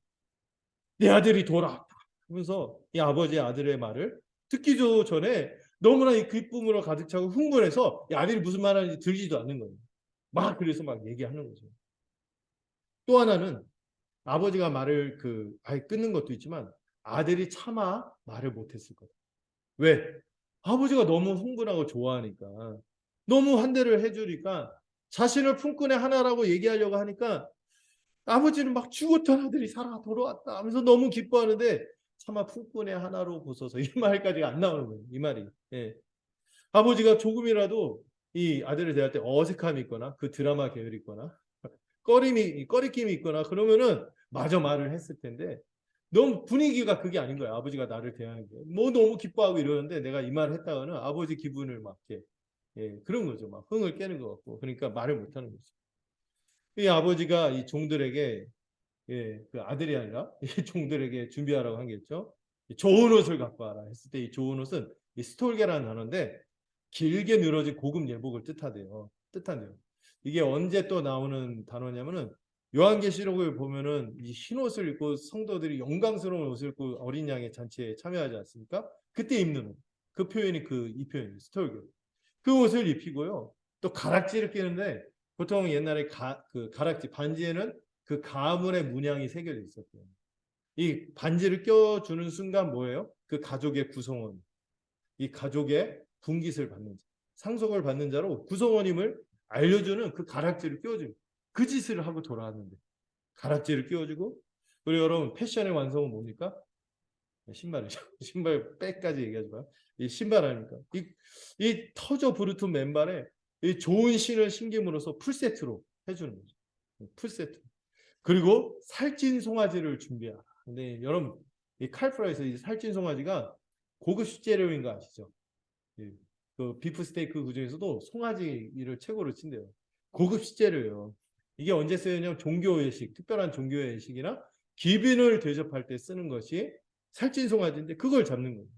내 아들이 돌아왔다. 그러면서 이 아버지의 아들의 말을 듣기도 전에 너무나 이 기쁨으로 가득 차고 흥분해서 이 아들이 무슨 말하는지 들리지도 않는 거예요. 막 그래서 막 얘기하는 거죠. 또 하나는 아버지가 말을 아예 끊는 것도 있지만 아들이 차마 말을 못했을 거다. 왜? 아버지가 너무 흥분하고 좋아하니까 너무 환대를 해주니까 자신을 품꾼의 하나라고 얘기하려고 하니까 아버지는 막 죽었던 아들이 살아 돌아왔다 하면서 너무 기뻐하는데 차마 품꾼의 하나로 보소서 이 말까지가 안 나오는 거예요. 이 말이. 예. 아버지가 조금이라도 이 아들을 대할 때 어색함이 있거나 그 드라마 계열이 있거나 꺼리낌이 있거나 그러면은 마저 말을 했을 텐데 너무 분위기가 그게 아닌 거야. 아버지가 나를 대하는 게. 뭐 너무 기뻐하고 이러는데 내가 이 말을 했다가는 아버지 기분을 막 그런 거죠. 막 흥을 깨는 것 같고. 그러니까 말을 못 하는 거죠. 이 아버지가 이 종들에게 그 아들이 아니라 이 종들에게 준비하라고 한 게 있죠. 좋은 옷을 갖고 와라 했을 때 이 좋은 옷은 이 스톨게라는 단어인데 길게 늘어진 고급 예복을 뜻한대요. 이게 언제 또 나오는 단어냐면은 요한계시록을 보면은 이 흰 옷을 입고 성도들이 영광스러운 옷을 입고 어린 양의 잔치에 참여하지 않습니까? 그때 입는 옷. 그 표현이 이 표현이에요. 스톨게. 그 옷을 입히고요. 또 가락지를 끼는데 보통 옛날에 그 가락지 반지에는 그 가문의 문양이 새겨져 있었대요. 이 반지를 껴주는 순간 뭐예요? 그 가족의 구성원, 이 가족의 분깃을 받는 자, 상속을 받는 자로 구성원임을 알려주는 그 가락지를 끼워주고 그 짓을 하고 돌아왔는데 가락지를 끼워주고 그리고 여러분 패션의 완성은 뭡니까? 신발이죠. 신발 백까지 얘기하지 마요. 이 신발 아닙니까? 이 터져 부르튼 맨발에 이 좋은 신을 신김으로써 풀세트로 해주는 거죠. 풀세트. 그리고 살찐 송아지를 준비하라. 근데 여러분 이 칼프라에서 이 살찐 송아지가 고급 식재료인 거 아시죠? 그 비프 스테이크 그중에서도 송아지를 최고로 친대요. 고급 식재료예요. 이게 언제 쓰느냐? 종교 예식, 특별한 종교 예식이나 기빈을 대접할 때 쓰는 것이 살찐 송아지인데 그걸 잡는 거예요.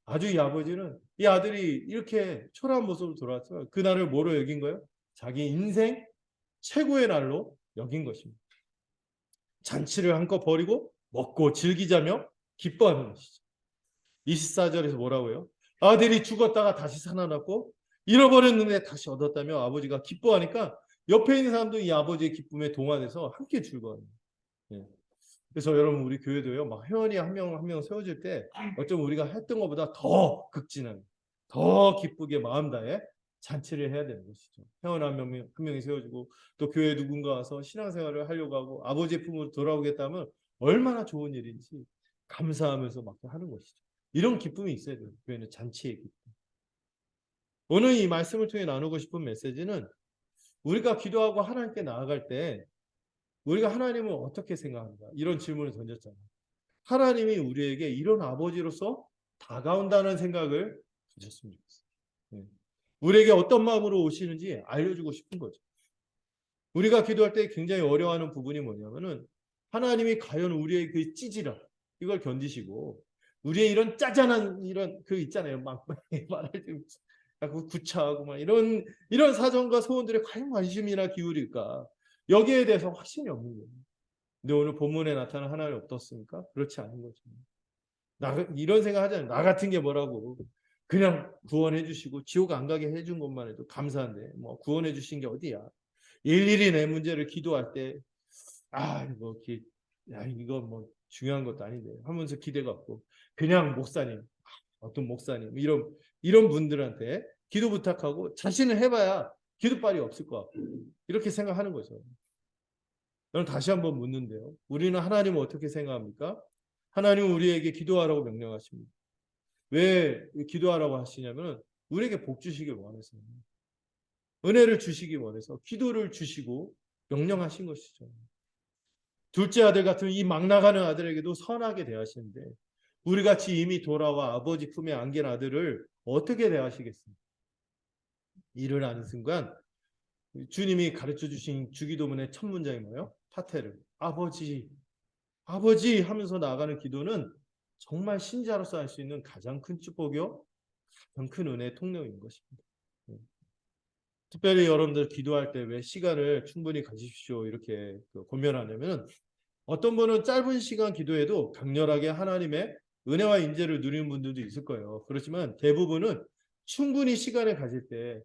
아주 이 아버지는 이 아들이 이렇게 초라한 모습으로 돌아왔어요. 그날을 뭐로 여긴 거예요? 자기 인생 최고의 날로 여긴 것입니다. 잔치를 한껏 벌이고 먹고 즐기자며 기뻐하는 것이죠. 24절에서 뭐라고요? 아들이 죽었다가 다시 살아났고 잃어버렸는데 다시 얻었다며 아버지가 기뻐하니까 옆에 있는 사람도 이 아버지의 기쁨에 동화돼서 함께 즐거워합니다. 예. 그래서 여러분 우리 교회도요. 막 회원이 한 명 한 명 세워질 때 어쩌면 우리가 했던 것보다 더 극진한 더 기쁘게 마음 다해 잔치를 해야 되는 것이죠. 회원 한 명이 세워지고 또 교회 누군가 와서 신앙생활을 하려고 하고 아버지의 품으로 돌아오겠다면 얼마나 좋은 일인지 감사하면서 막 하는 것이죠. 이런 기쁨이 있어야 돼요. 교회는 잔치의 기쁨. 오늘 이 말씀을 통해 나누고 싶은 메시지는 우리가 기도하고 하나님께 나아갈 때 우리가 하나님을 어떻게 생각하는가 이런 질문을 던졌잖아요. 하나님이 우리에게 이런 아버지로서 다가온다는 생각을 가졌으면 좋겠어요. 네. 우리에게 어떤 마음으로 오시는지 알려주고 싶은 거죠. 우리가 기도할 때 굉장히 어려워하는 부분이 뭐냐면은 하나님이 과연 우리의 그 찌질함 이걸 견디시고 우리의 이런 짜잔한 이런 그 있잖아요. 막 말할 때 구차하고 막 이런 사정과 소원들에 과연 관심이나 기울일까? 여기에 대해서 확신이 없는 거예요. 근데 오늘 본문에 나타난 하나님 어떻습니까? 그렇지 않은 거죠. 이런 생각 하잖아요. 나 같은 게 뭐라고. 그냥 구원해 주시고 지옥 안 가게 해준 것만 해도 감사한데 뭐 구원해 주신 게 어디야. 일일이 내 문제를 기도할 때 이거 뭐 중요한 것도 아닌데 하면서 기대가 없고 그냥 목사님 어떤 목사님 이런 분들한테 기도 부탁하고 자신을 해봐야 기도빨이 없을 것 같고 이렇게 생각하는 거죠. 여러분 다시 한번 묻는데요. 우리는 하나님을 어떻게 생각합니까? 하나님은 우리에게 기도하라고 명령하십니다. 왜 기도하라고 하시냐면 우리에게 복 주시길 원해서, 은혜를 주시기 원해서 기도를 주시고 명령하신 것이죠. 둘째 아들 같은 이 막 나가는 아들에게도 선하게 대하시는데 우리 같이 이미 돌아와 아버지 품에 안긴 아들을 어떻게 대하시겠습니까? 이를 아는 순간 주님이 가르쳐 주신 주기도문의 첫 문장이 뭐예요? 타테르. 아버지, 아버지 하면서 나아가는 기도는 정말 신자로서 할 수 있는 가장 큰 축복이요, 가장 큰 은혜의 통로인 것입니다. 특별히 여러분들 기도할 때 왜 시간을 충분히 가지십시오 이렇게 권면하냐면, 어떤 분은 짧은 시간 기도해도 강렬하게 하나님의 은혜와 인재를 누리는 분들도 있을 거예요. 그렇지만 대부분은 충분히 시간을 가질 때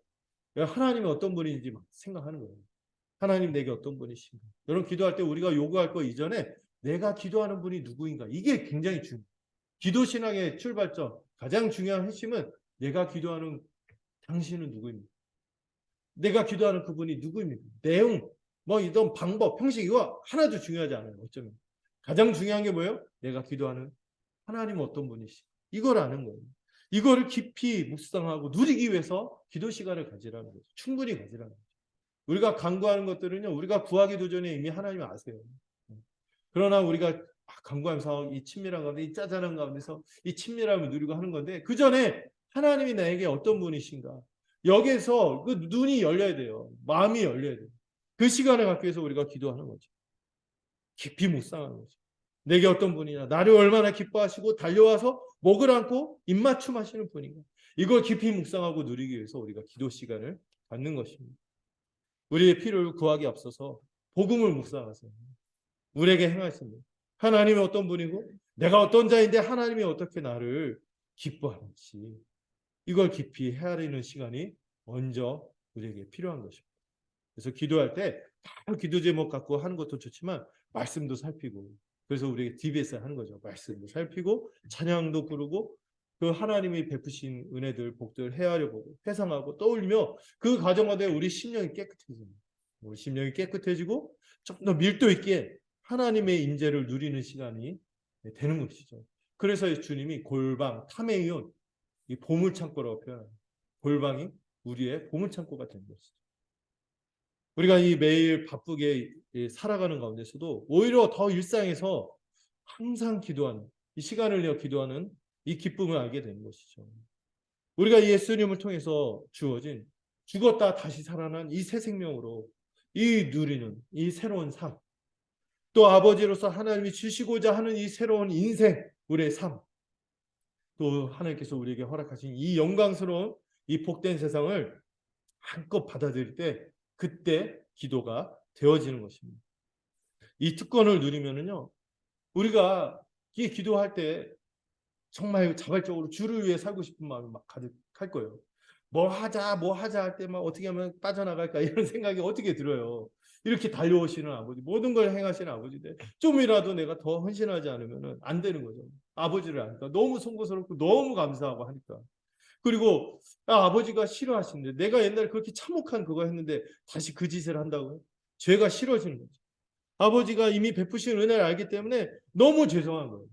하나님이 어떤 분인지 막 생각하는 거예요. 하나님 내게 어떤 분이신가. 여러분 기도할 때 우리가 요구할 거 이전에 내가 기도하는 분이 누구인가. 이게 굉장히 중요해요. 기도 신앙의 출발점 가장 중요한 핵심은 내가 기도하는 당신은 누구입니까? 내가 기도하는 그분이 누구입니까? 내용, 뭐 이런 방법, 형식 이거 하나도 중요하지 않아요. 어쩌면 가장 중요한 게 뭐예요? 내가 기도하는 하나님은 어떤 분이시? 이걸 아는 거예요. 이거를 깊이 묵상하고 누리기 위해서 기도 시간을 가지라는 거죠. 충분히 가지라는 거죠. 우리가 간구하는 것들은요, 우리가 구하기도 전에 이미 하나님이 아세요. 그러나 우리가 간구하면서 이 친밀한 가운데, 이 짜잘한 가운데서 이 친밀함을 누리고 하는 건데, 그 전에 하나님이 나에게 어떤 분이신가? 여기에서 그 눈이 열려야 돼요. 마음이 열려야 돼요. 그 시간을 갖기 위해서 우리가 기도하는 거죠. 깊이 묵상하는 거죠. 내게 어떤 분이냐, 나를 얼마나 기뻐하시고 달려와서 목을 안고 입맞춤하시는 분인가. 이걸 깊이 묵상하고 누리기 위해서 우리가 기도 시간을 갖는 것입니다. 우리의 필요를 구하기 앞서서 복음을 묵상하세요. 우리에게 행하십니다. 하나님이 어떤 분이고 내가 어떤 자인데 하나님이 어떻게 나를 기뻐하는지, 이걸 깊이 헤아리는 시간이 먼저 우리에게 필요한 것입니다. 그래서 기도할 때 다 기도 제목 갖고 하는 것도 좋지만 말씀도 살피고, 그래서 우리가 DBS 하는 거죠. 말씀도 살피고 찬양도 부르고 그 하나님이 베푸신 은혜들, 복들 헤아려보고 회상하고 떠올리며 그 과정 가운데 우리 심령이 깨끗해집니다. 우리 심령이 깨끗해지고 좀 더 밀도 있게 하나님의 인재를 누리는 시간이 되는 것이죠. 그래서 주님이 골방, 타메이온, 이 보물창고라고 표현합니다. 골방이 우리의 보물창고가 되는 것이죠. 우리가 이 매일 바쁘게 살아가는 가운데서도 오히려 더 일상에서 항상 기도하는, 이 시간을 내어 기도하는 이 기쁨을 알게 되는 것이죠. 우리가 예수님을 통해서 주어진 죽었다 다시 살아난 이 새 생명으로 이 누리는 이 새로운 삶, 또 아버지로서 하나님이 주시고자 하는 이 새로운 인생, 우리의 삶, 또 하나님께서 우리에게 허락하신 이 영광스러운 이 복된 세상을 한껏 받아들일 때 그때 기도가 되어지는 것입니다. 이 특권을 누리면은요, 우리가 이 기도할 때 정말 자발적으로 주를 위해 살고 싶은 마음이 막 가득할 거예요. 뭐 하자 할 때 막 어떻게 하면 빠져나갈까 이런 생각이 어떻게 들어요. 이렇게 달려오시는 아버지, 모든 걸 행하시는 아버지인데 좀이라도 내가 더 헌신하지 않으면 안 되는 거죠. 아버지를 아니까 너무 송구스럽고 너무 감사하고 하니까. 그리고 아버지가 싫어하시는데 내가 옛날에 그렇게 참혹한 그거 했는데 다시 그 짓을 한다고요? 죄가 싫어지는 거죠. 아버지가 이미 베푸신 은혜를 알기 때문에 너무 죄송한 거예요.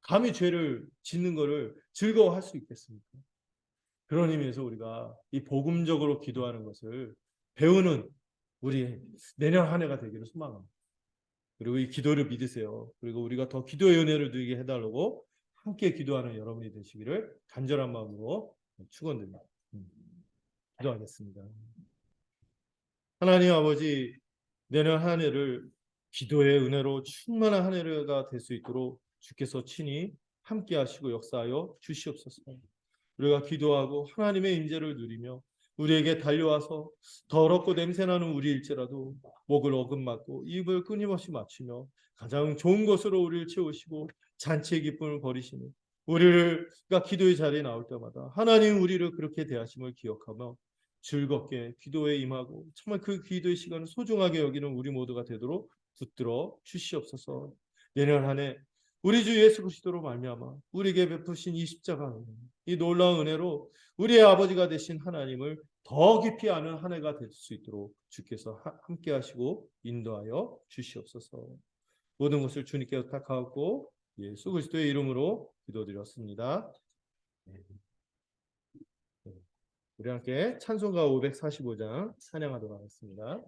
감히 죄를 짓는 거를 즐거워할 수 있겠습니까? 그런 의미에서 우리가 이 복음적으로 기도하는 것을 배우는 우리 내년 한 해가 되기를 소망합니다. 그리고 이 기도를 믿으세요. 그리고 우리가 더 기도의 은혜를 누리게 해달라고 함께 기도하는 여러분이 되시기를 간절한 마음으로 축원드립니다. 기도하겠습니다. 하나님 아버지, 내년 한 해를 기도의 은혜로 충만한 한 해가 될 수 있도록 주께서 친히 함께 하시고 역사하여 주시옵소서. 우리가 기도하고 하나님의 임재를 누리며 우리에게 달려와서 더럽고 냄새나는 우리일지라도 목을 어긋맞고 입을 끊임없이 맞추며 가장 좋은 것으로 우리를 채우시고 잔치의 기쁨을 버리시는 우리가 기도의 자리에 나올 때마다 하나님 우리를 그렇게 대하심을 기억하며 즐겁게 기도에 임하고 정말 그 기도의 시간을 소중하게 여기는 우리 모두가 되도록 붙들어 주시옵소서. 내년 한 해 우리 주 예수 그리스도로 말미암아 우리에게 베푸신 이 십자가 은혜, 이 놀라운 은혜로 우리의 아버지가 되신 하나님을 더 깊이 아는 한 해가 될 수 있도록 주께서 함께 하시고 인도하여 주시옵소서. 모든 것을 주님께 의탁하고 예수 그리스도의 이름으로 기도드렸습니다. 네. 우리 함께 찬송가 545장 찬양하도록 하겠습니다.